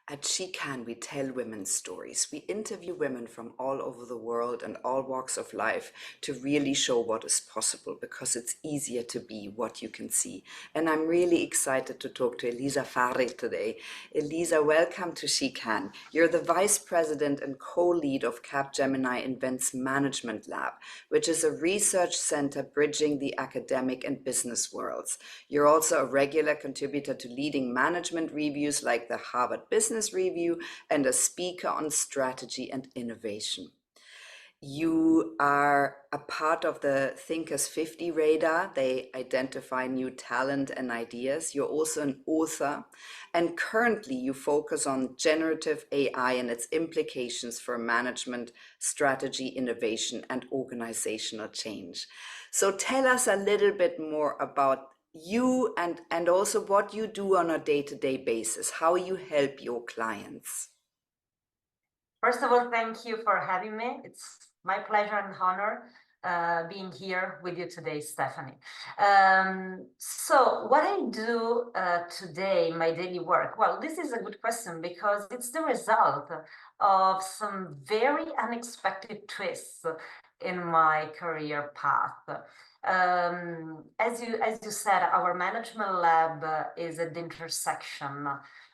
At She Can, we tell women's stories. We interview women from all over the world and all walks of life to really show what is possible, because it's easier to be what you can see. And I'm really excited to talk to Elisa Farri today. Elisa, welcome to She Can. You're the Vice President and co-lead of Capgemini Invent's Management Lab, which is a research center bridging the academic and business worlds. You're also a regular contributor to leading management reviews like the Harvard Business Review and a speaker on strategy and innovation. You are a part of the Thinkers50 Radar. They identify new talent and ideas. You're also an author, and currently you focus on generative AI and its implications for management, strategy, innovation, and organizational change. So tell us a little bit more about you and also what you do on a day-to-day basis, how you help your clients. First of all, thank you for having me. It's my pleasure and honor being here with you today, Stephanie. So what I do today, my daily work, well, this is a good question because it's the result of some very unexpected twists in my career path. As you said, our management lab is at the intersection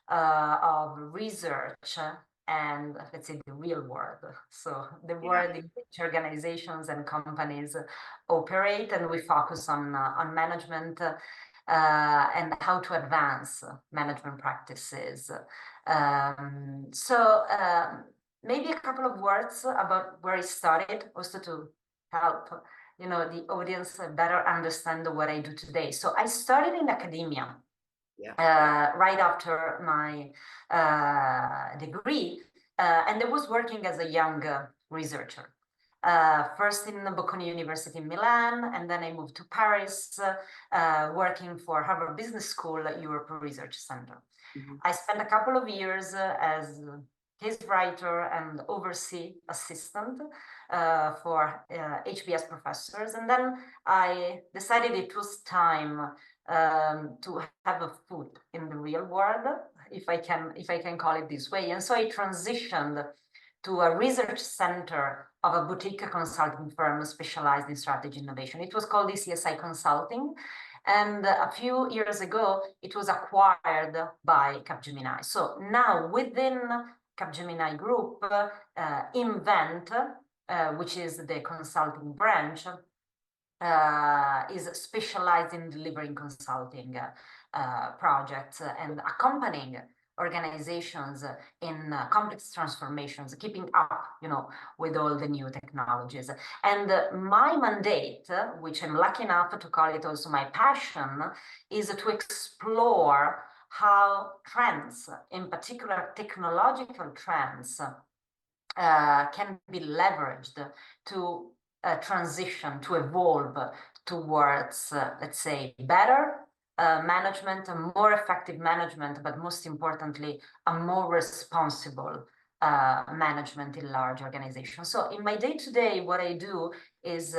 of research and, let's say, the real world. So the world in which organizations and companies operate, and we focus on management and how to advance management practices. Maybe a couple of words about where I started, also to help the audience better understand what I do today. So I started in academia. Right after my degree, and I was working as a young researcher. First in Bocconi University in Milan, and then I moved to Paris, working for Harvard Business School Europe Research Center. I spent a couple of years as case writer and oversee assistant for HBS professors, and then I decided it was time to have a foot in the real world, if I can call it this way. And so I transitioned to a research center of a boutique consulting firm specialized in strategy innovation. It was called ECSI Consulting. And a few years ago, it was acquired by Capgemini. So now within Capgemini Group, Invent, which is the consulting branch, is specialized in delivering consulting projects and accompanying organizations in complex transformations, keeping up, with all the new technologies. And my mandate, which I'm lucky enough to call it also my passion, is to explore how trends, in particular technological trends, can be leveraged to transition, to evolve towards, let's say, better management, a more effective management, but most importantly, a more responsible management in large organizations. So in my day-to-day, what I do is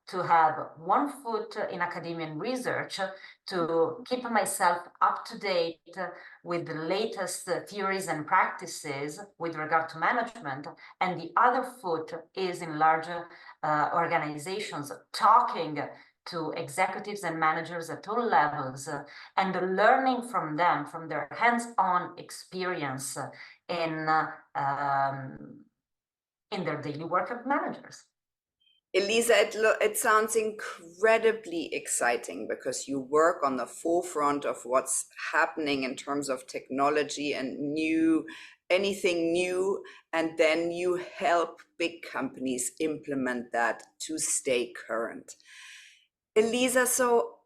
to have one foot in academia and research, to keep myself up to date with the latest theories and practices with regard to management, and the other foot is in larger organizations, talking to executives and managers at all levels, and learning from them, from their hands-on experience in their daily work of managers. Elisa, it sounds incredibly exciting because you work on the forefront of what's happening in terms of technology and anything new, and then you help big companies implement that to stay current. Elisa, so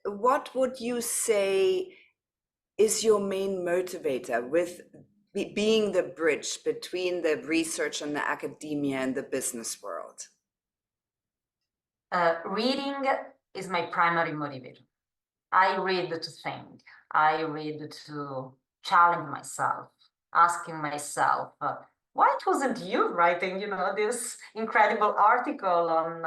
what would you say is your main motivator with being the bridge between the research and the academia and the business world? Reading is my primary motivator. I read to think. I read to challenge myself, asking myself, why it wasn't you writing, this incredible article on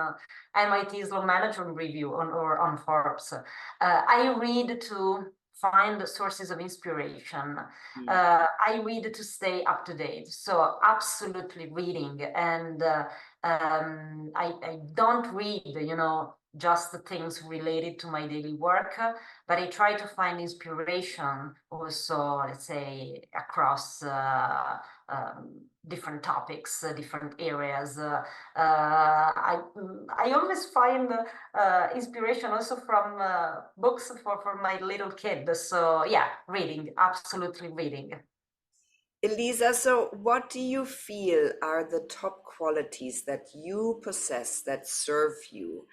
MIT's Law Management Review or on Forbes? I read to find sources of inspiration. Mm. I read to stay up to date, so absolutely reading. And I don't read, just the things related to my daily work, but I try to find inspiration also, let's say, across different topics, different areas. I always find inspiration also from books for my little kid. So yeah, reading, absolutely reading. Elisa, so what do you feel are the top qualities that you possess that serve you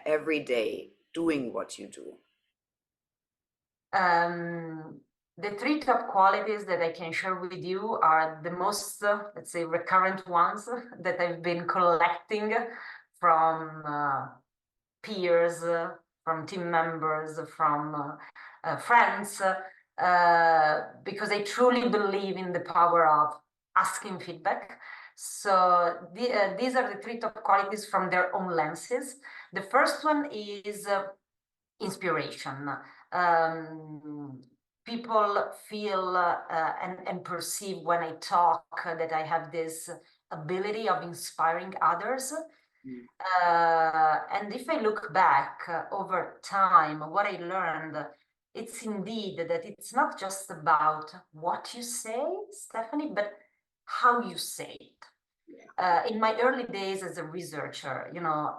every day doing what you do? Um, the three top qualities that I can share with you are the most, let's say, recurrent ones that I've been collecting from peers, from team members, from friends, because I truly believe in the power of asking feedback. So these are the three top qualities from their own lenses. The first one is inspiration. Um, People feel and perceive when I talk that I have this ability of inspiring others. Mm. And if I look back over time, what I learned, it's indeed that it's not just about what you say, Stephanie, but how you say it. In my early days as a researcher,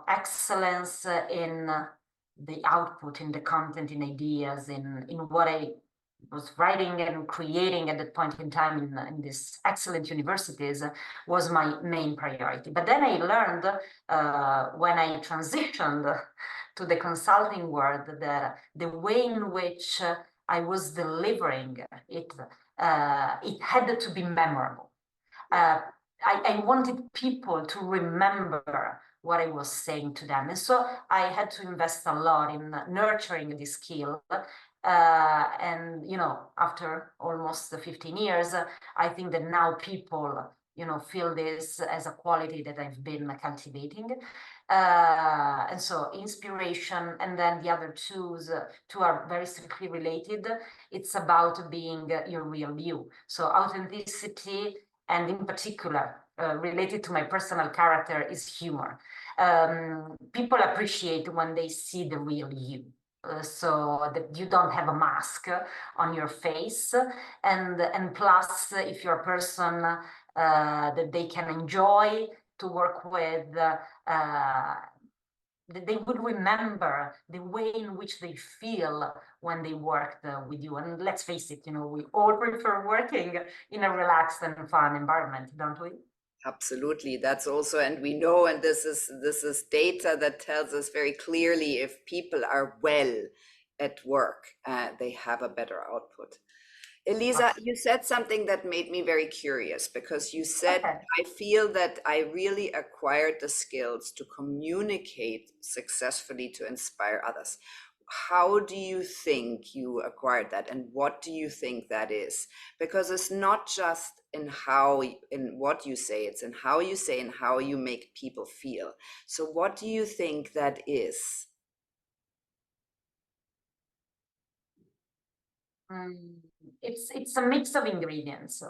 excellence in the output, in the content, in ideas, in what I was writing and creating at that point in time in these excellent universities was my main priority. But then I learned when I transitioned to the consulting world that the way in which I was delivering it, it had to be memorable. Uh, I wanted people to remember what I was saying to them. And so I had to invest a lot in nurturing this skill. And, after almost 15 years, I think that now people, feel this as a quality that I've been cultivating. And so inspiration, and then the other two are very strictly related. It's about being your real you. So authenticity, and in particular, related to my personal character, is humor. People appreciate when they see the real you. So that you don't have a mask on your face, and plus, if you're a person that they can enjoy to work with, they would remember the way in which they feel when they worked with you. And let's face it, we all prefer working in a relaxed and fun environment, don't we? Absolutely. That's also, and we know, and this is data that tells us very clearly if people are well at work, they have a better output. Elisa, Absolutely. you said something that made me very curious because you said, Okay. I feel that I really acquired the skills to communicate successfully to inspire others. How do you think you acquired that, and what do you think that is? Because it's not just in what you say, it's in how you say and how you make people feel. So what do you think that is? Mm, it's a mix of ingredients.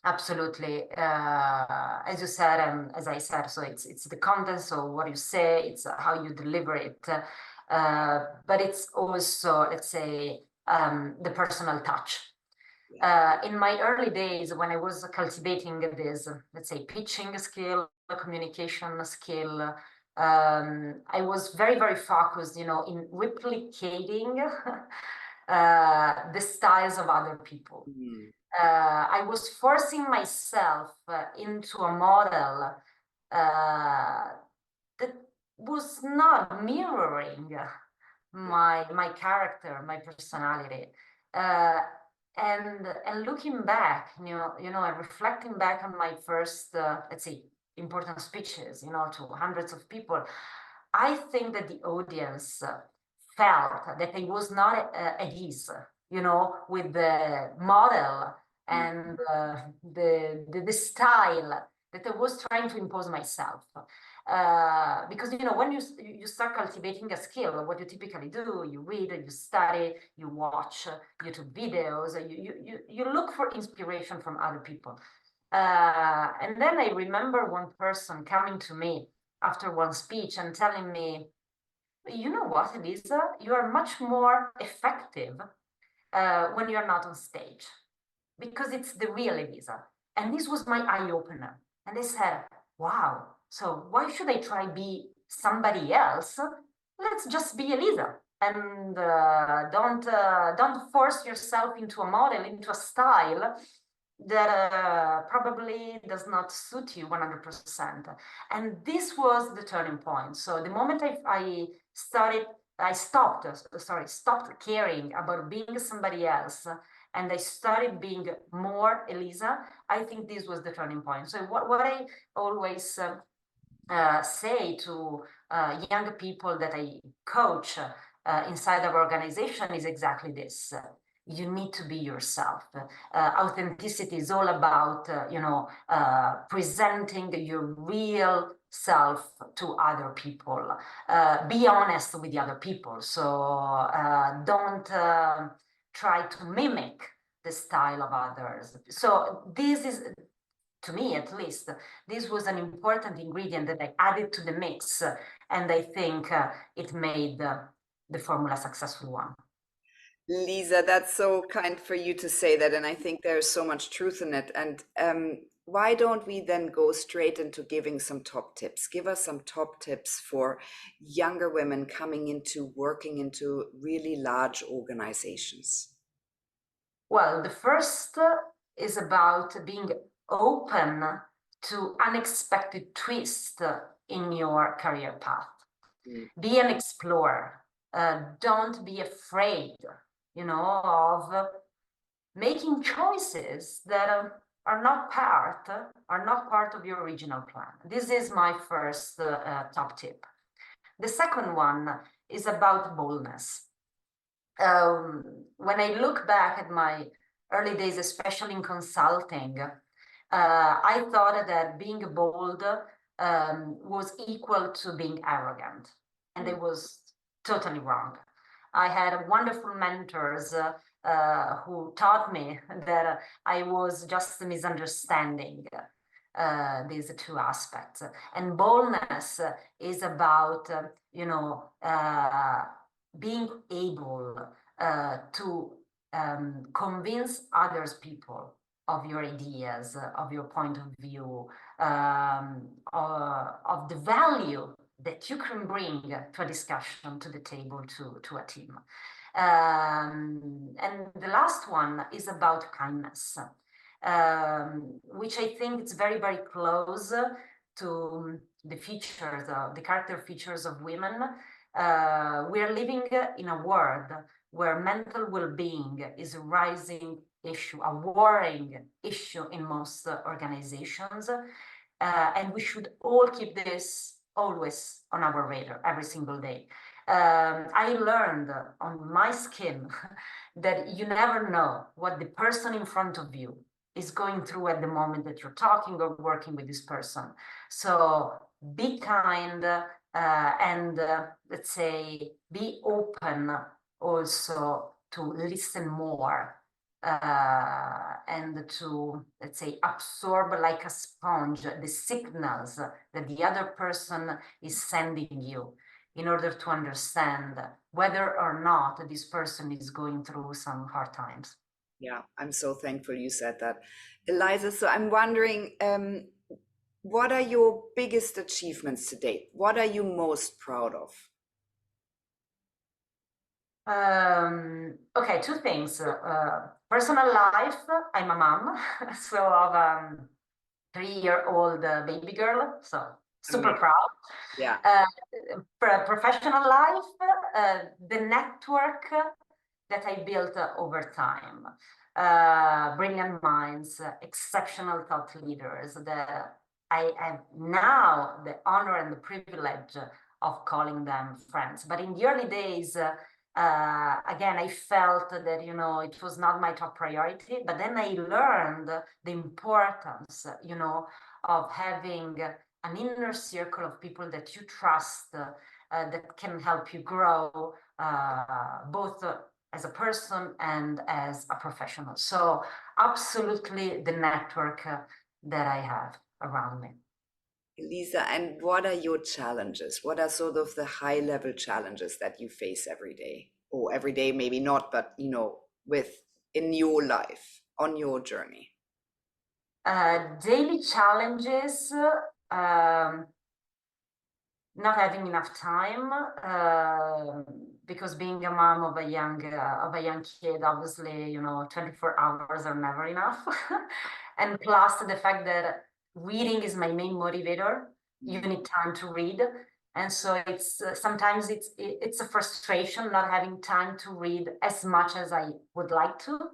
Absolutely. As you said, and as I said, so it's the content, so what you say, it's how you deliver it. But it's also, let's say, the personal touch. In my early days, when I was cultivating this, let's say, pitching skill, communication skill, I was very, very focused, in replicating the styles of other people. Mm. I was forcing myself into a model that was not mirroring my character, my personality. Uh, and looking back, and reflecting back on my first, let's say, important speeches, to hundreds of people, I think that the audience felt that I was not at ease, with the model and the style that I was trying to impose myself. Because when you start cultivating a skill, what you typically do, you read, you study, you watch YouTube videos, you look for inspiration from other people. And then I remember one person coming to me after one speech and telling me, you know what, Elisa, you are much more effective when you're not on stage, because it's the real Elisa. And this was my eye opener. And I said, wow, so why should I try be somebody else? Let's just be Elisa. And don't force yourself into a model, into a style that probably does not suit you 100%. And this was the turning point. So the moment I stopped caring about being somebody else, and I started being more Elisa, I think this was the turning point. So what I always say to young people that I coach inside our organization is exactly this. You need to be yourself. Authenticity is all about, presenting your real self to other people. Be honest with the other people. So don't try to mimic the style of others. So this is, to me at least, this was an important ingredient that I added to the mix, and I think it made the formula a successful one. Lisa, that's so kind for you to say that, and I think there's so much truth in it. And why don't we then go straight into giving some top tips? Give us some top tips for younger women coming into working into really large organizations. Well, the first is about being open to unexpected twists in your career path. Be an explorer. Don't be afraid, of making choices that are not part of your original plan. This is my first top tip. The second one is about boldness. When I look back at my early days, especially in consulting, I thought that being bold was equal to being arrogant, and it was totally wrong. I had wonderful mentors who taught me that I was just misunderstanding these two aspects. And boldness is about, being able to convince others people of your ideas, of your point of view, of the value that you can bring to a discussion, to the table, to a team. And the last one is about kindness, which I think is very, very close to the features, the character features of women. We are living in a world where mental well-being is a rising issue, a worrying issue in most organizations. And we should all keep this always on our radar every single day. I learned on my skin that you never know what the person in front of you is going through at the moment that you're talking or working with this person. So be kind and let's say be open also to listen more and to, let's say, absorb like a sponge the signals that the other person is sending you in order to understand whether or not this person is going through some hard times. Yeah, I'm so thankful you said that. Eliza, so I'm wondering, what are your biggest achievements to date? What are you most proud of? Okay, two things. Personal life, I'm a mom, so of a 3-year-old baby girl, so super Amazing. proud. Yeah. Professional life, the network that I built over time. Brilliant minds, exceptional thought leaders that I have now the honor and the privilege of calling them friends. But in the early days, again, I felt that, it was not my top priority, but then I learned the importance, of having an inner circle of people that you trust, that can help you grow, both as a person and as a professional. So absolutely the network that I have around me. Elisa, and what are your challenges? What are sort of the high level challenges that you face every day? Or every day, maybe not, but with in your life, on your journey? Daily challenges, not having enough time, because being a mom of a young kid, obviously, 24 hours are never enough. And plus the fact that reading is my main motivator. You need time to read. And so it's sometimes it's a frustration not having time to read as much as I would like to.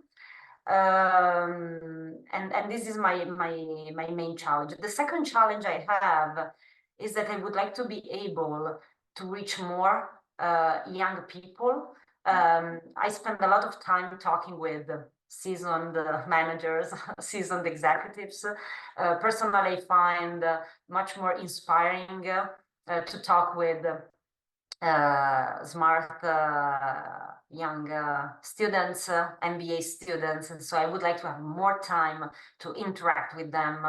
And this is my main challenge. The second challenge I have is that I would like to be able to reach more young people. I spend a lot of time talking with seasoned managers, seasoned executives. Personally, I find much more inspiring to talk with smart young students, MBA students. And so I would like to have more time to interact with them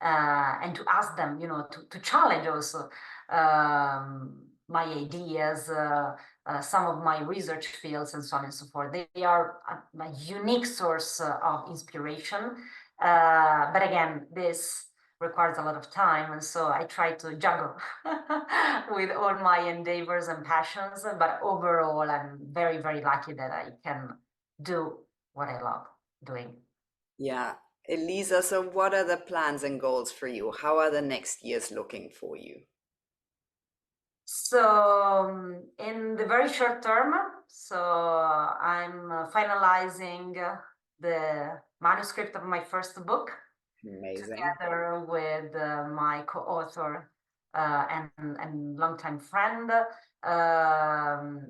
and to ask them, to challenge also my ideas, some of my research fields, and so on and so forth. They are a unique source of inspiration. But again, this requires a lot of time, and so I try to juggle with all my endeavors and passions. But overall, I'm very, very lucky that I can do what I love doing. Yeah. Elisa, so what are the plans and goals for you? How are the next years looking for you? So in the very short term, so I'm finalizing the manuscript of my first book, Amazing. together with my co-author and longtime friend.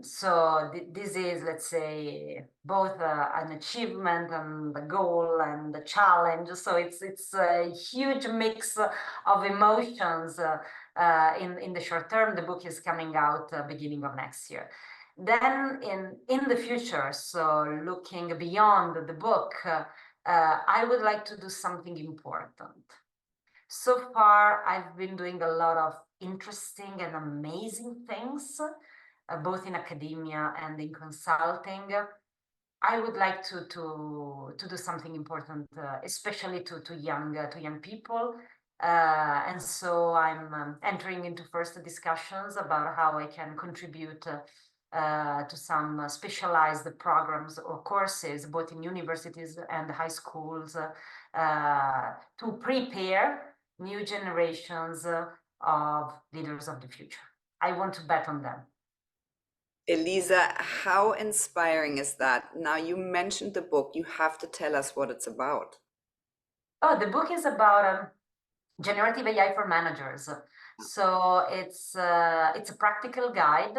So this is, let's say, both an achievement and the goal and the challenge. So it's a huge mix of emotions in the short term. The book is coming out beginning of next year. Then in the future, so looking beyond the book, I would like to do something important. So far, I've been doing a lot of interesting and amazing things, both in academia and in consulting. I would like to do something important, especially to young people. And so I'm entering into first discussions about how I can contribute to some specialized programs or courses, both in universities and high schools, to prepare new generations of leaders of the future. I want to bet on them. Elisa, how inspiring is that? Now, you mentioned the book. You have to tell us what it's about. Oh, the book is about generative AI for managers. So it's a practical guide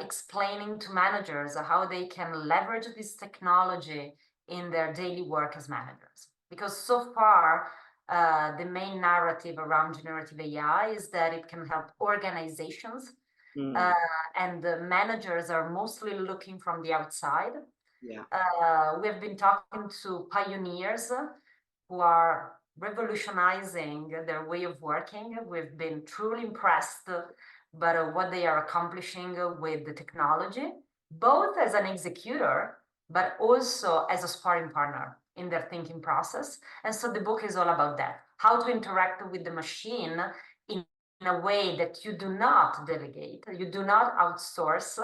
explaining to managers how they can leverage this technology in their daily work as managers. Because so far, the main narrative around generative AI is that it can help organizations, Mm, and the managers are mostly looking from the outside. yeah. We've been talking to pioneers who are revolutionizing their way of working. We've been truly impressed by what they are accomplishing with the technology, both as an executor, but also as a sparring partner in their thinking process. And so the book is all about that, how to interact with the machine in a way that you do not delegate, you do not outsource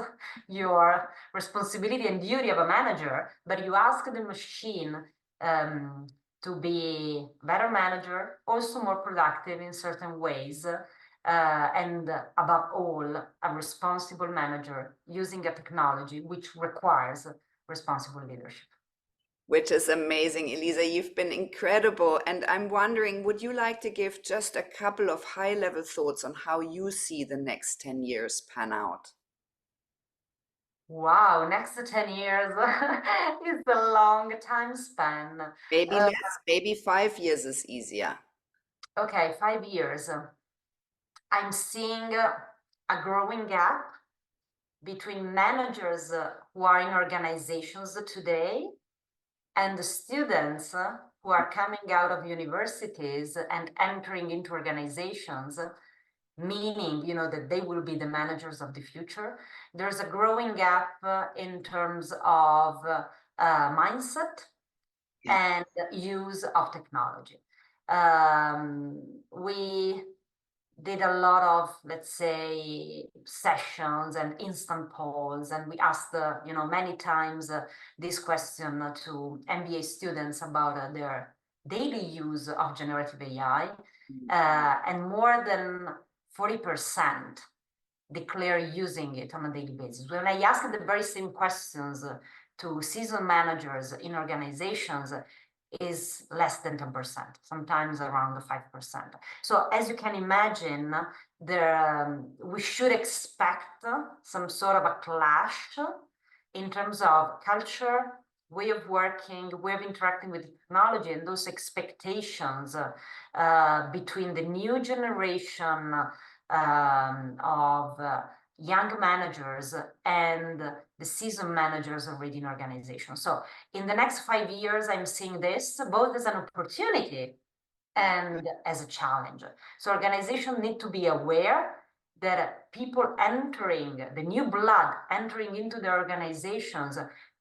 your responsibility and duty of a manager, but you ask the machine to be a better manager, also more productive in certain ways, and above all, a responsible manager using a technology which requires responsible leadership. Which is amazing, Elisa. You've been incredible. And I'm wondering, would you like to give just a couple of high-level thoughts on how you see the next 10 years pan out? Wow, next to 10 years is a long time span. Maybe less, maybe 5 years is easier. Okay, 5 years. I'm seeing a growing gap between managers who are in organizations today and the students who are coming out of universities and entering into organizations, meaning, that they will be the managers of the future. There's a growing gap in terms of mindset Yeah. and use of technology. We did a lot of, let's say, sessions and instant polls, and we asked, many times this question to MBA students about their daily use of generative AI, and more than 40% declare using it on a daily basis. When I asked the very same questions to seasoned managers in organizations, is less than 10%, sometimes around 5%. So as you can imagine, we should expect some sort of a clash in terms of culture, way of working, way of interacting with technology, and those expectations between the new generation of young managers and the seasoned managers already in organizations. So in the next 5 years, I'm seeing this both as an opportunity and as a challenge. So organizations need to be aware that people entering, the new blood entering into their organizations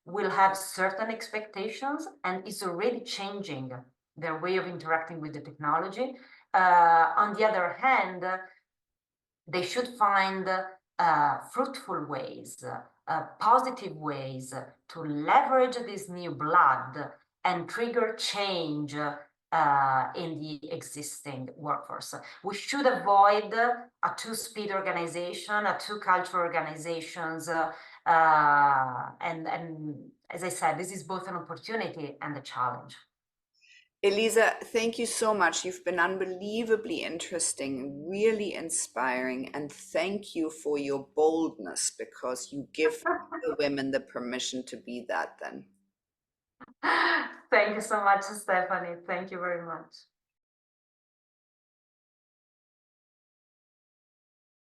will have certain expectations, and it's already changing their way of interacting with the technology. On the other hand, they should find fruitful ways, positive ways to leverage this new blood and trigger change in the existing workforce. We should avoid a two-speed organization, a two-culture organizations, and as I said, this is both an opportunity and a challenge. Elisa, thank you so much. You've been unbelievably interesting, really inspiring, and thank you for your boldness because you give other women the permission to be that then. Thank you so much, Stephanie. Thank you very much.